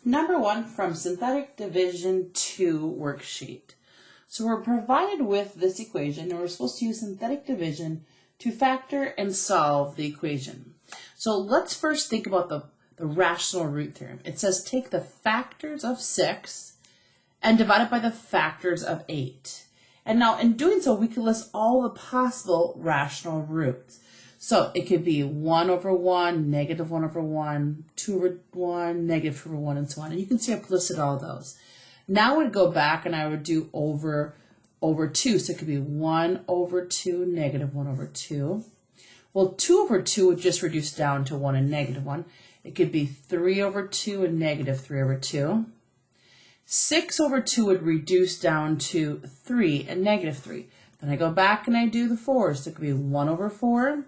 Number 1 from Synthetic Division 2 worksheet. So we're provided with this equation and we're supposed to use synthetic division to factor and solve the equation. So let's first think about the rational root theorem. It says take the factors of 6 and divide it by the factors of 8. And now in doing so, we can list all the possible rational roots. So it could be 1 over 1, negative 1 over 1, 2 over 1, negative 2 over 1, and so on. And you can see I've listed all those. Now I would go back and I would do over 2. So it could be 1 over 2, negative 1 over 2. Well, 2 over 2 would just reduce down to 1 and negative 1. It could be 3 over 2 and negative 3 over 2. 6 over 2 would reduce down to 3 and negative 3. Then I go back and I do the 4s. So it could be 1 over 4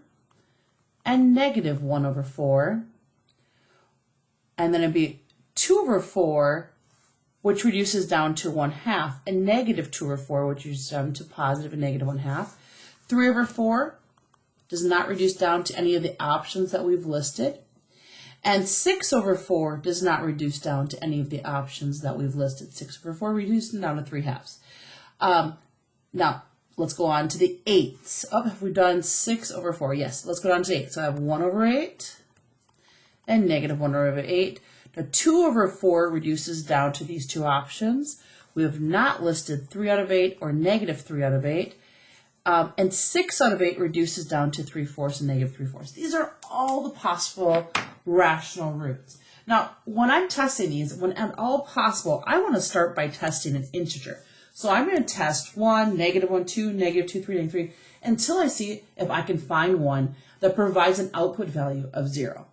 and negative 1 over 4. And then it'd be 2 over 4, which reduces down to 1/2, and negative 2 over 4, which reduces down to positive and negative 1/2. 3 over 4 does not reduce down to any of the options that we've listed. And 6 over 4 does not reduce down to any of the options that we've listed. 6 over 4 reducing down to 3/2. Now, let's go on to the 8s. Oh, have we done 6 over 4? Yes, let's go down to 8. So I have 1 over 8 and negative 1 over 8. Now, 2 over 4 reduces down to these two options. We have not listed 3 out of 8 or negative 3 out of 8. And 6 out of 8 reduces down to 3/4 and negative 3/4. These are all the possible rational roots. Now, when I'm testing these, when at all possible, I want to start by testing an integer. So I'm going to test 1, negative 1, 2, negative 2, 3, negative 3, until I see if I can find one that provides an output value of 0.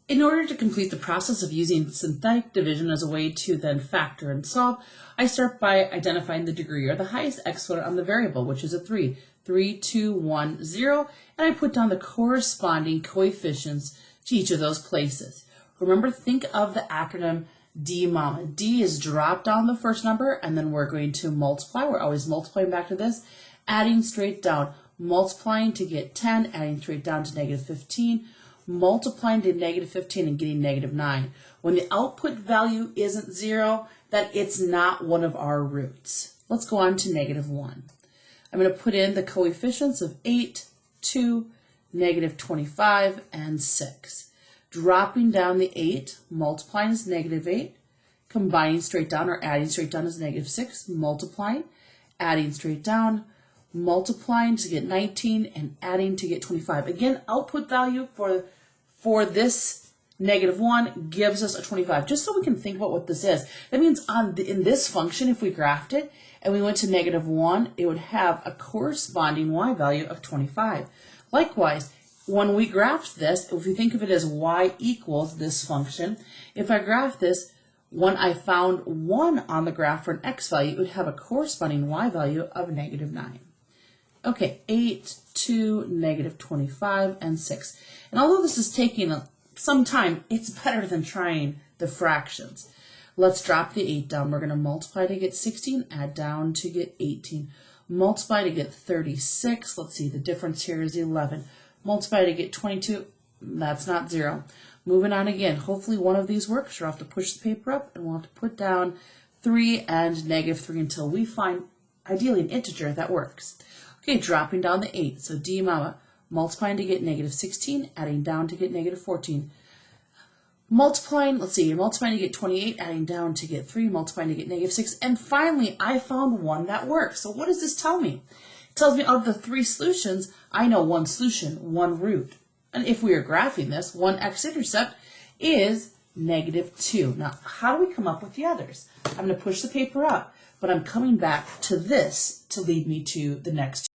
In order to complete the process of using synthetic division as a way to then factor and solve, I start by identifying the degree or the highest exponent on the variable, which is a 3. 3, 2, 1, 0, and I put down the corresponding coefficients to each of those places. Remember, think of the acronym D mama. D is drop down the first number, and then we're going to multiply. We're always multiplying back to this, adding straight down, multiplying to get 10, adding straight down to negative 15, multiplying to negative 15 and getting negative 9. When the output value isn't 0, then it's not one of our roots. Let's go on to negative 1. I'm going to put in the coefficients of 8, 2, negative 25, and 6. Dropping down the 8, multiplying is negative 8, combining straight down or adding straight down is negative 6, multiplying, adding straight down, multiplying to get 19, and adding to get 25. Again, output value for this negative 1 gives us a 25. Just so we can think about what this is. That means in this function, if we graphed it and we went to negative 1, it would have a corresponding y value of 25. Likewise, when we graphed this, if we think of it as y equals this function, if I graph this, when I found 1 on the graph for an x value, it would have a corresponding y value of negative 9. Okay, 8, 2, negative 25, and 6. And although this is taking some time, it's better than trying the fractions. Let's drop the 8 down. We're going to multiply to get 16, add down to get 18. Multiply to get 36. Let's see, the difference here is 11. Multiply to get 22. That's not 0. Moving on again. Hopefully one of these works. You'll have to push the paper up, and we'll have to put down 3 and negative 3 until we find, ideally, an integer that works. Okay, dropping down the 8. So D mama. Multiplying to get negative 16, adding down to get negative 14. Multiplying, let's see, you're multiplying to get 28, adding down to get 3, multiplying to get negative 6, and finally I found one that works. So what does this tell me? It tells me out of the 3 solutions, I know one solution, one root. And if we are graphing this, one x-intercept is negative 2. Now, how do we come up with the others? I'm going to push the paper up, but I'm coming back to this to lead me to the next.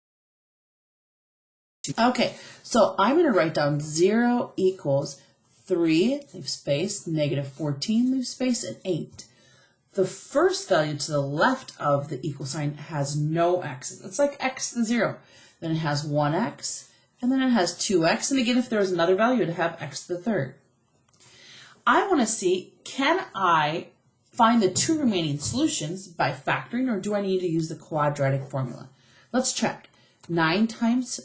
Okay, so I'm going to write down 0 equals 3, leave space, negative 14, leave space, and 8. The first value to the left of the equal sign has no x. It's like x to the 0. Then it has 1x, and then it has 2x, and again, if there was another value, it would have x to the third. I want to see, can I find the 2 remaining solutions by factoring, or do I need to use the quadratic formula? Let's check. 8 times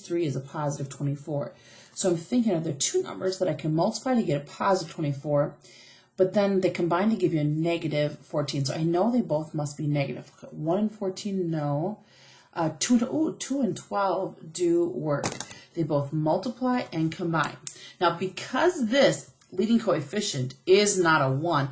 3 is a positive 24. So I'm thinking, are there two numbers that I can multiply to get a positive 24, but then they combine to give you a negative 14. So I know they both must be negative. 1 and 14, no. 2 and 12 do work. They both multiply and combine. Now, because this leading coefficient is not a 1,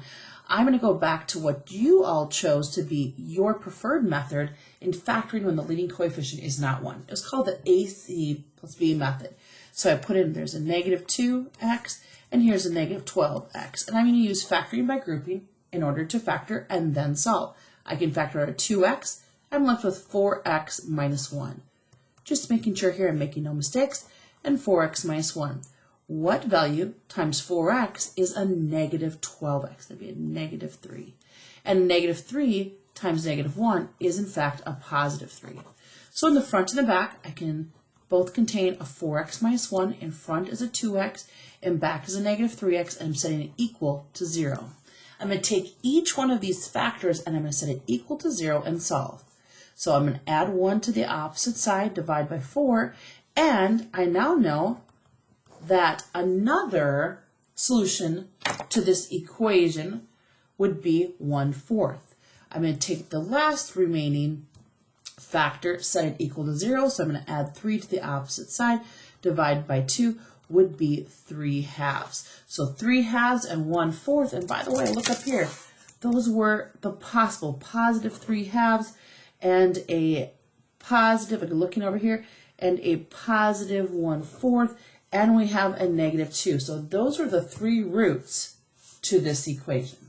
I'm going to go back to what you all chose to be your preferred method in factoring when the leading coefficient is not 1. It was called the AC plus B method. So I put in, there's a negative 2x, and here's a negative 12x. And I'm going to use factoring by grouping in order to factor and then solve. I can factor out a 2x. I'm left with 4x minus 1. Just making sure here I'm making no mistakes. And 4x minus 1. What value times 4x is a negative 12x? That'd be a negative 3. And negative 3 times negative 1 is, in fact, a positive 3. So in the front and the back, I can both contain a 4x minus 1. In front is a 2x, and back is a negative 3x, and I'm setting it equal to 0. I'm going to take each one of these factors, and I'm going to set it equal to 0 and solve. So I'm going to add 1 to the opposite side, divide by 4, and I now know that another solution to this equation would be 1/4. I'm going to take the last remaining factor, set it equal to 0, so I'm going to add 3 to the opposite side, divide by 2 would be 3/2. So 3/2 and 1/4, and by the way, look up here, those were the possible positive 3/2 and a positive, and looking over here, and a positive 1/4, and we have a negative 2. So those are the three roots to this equation.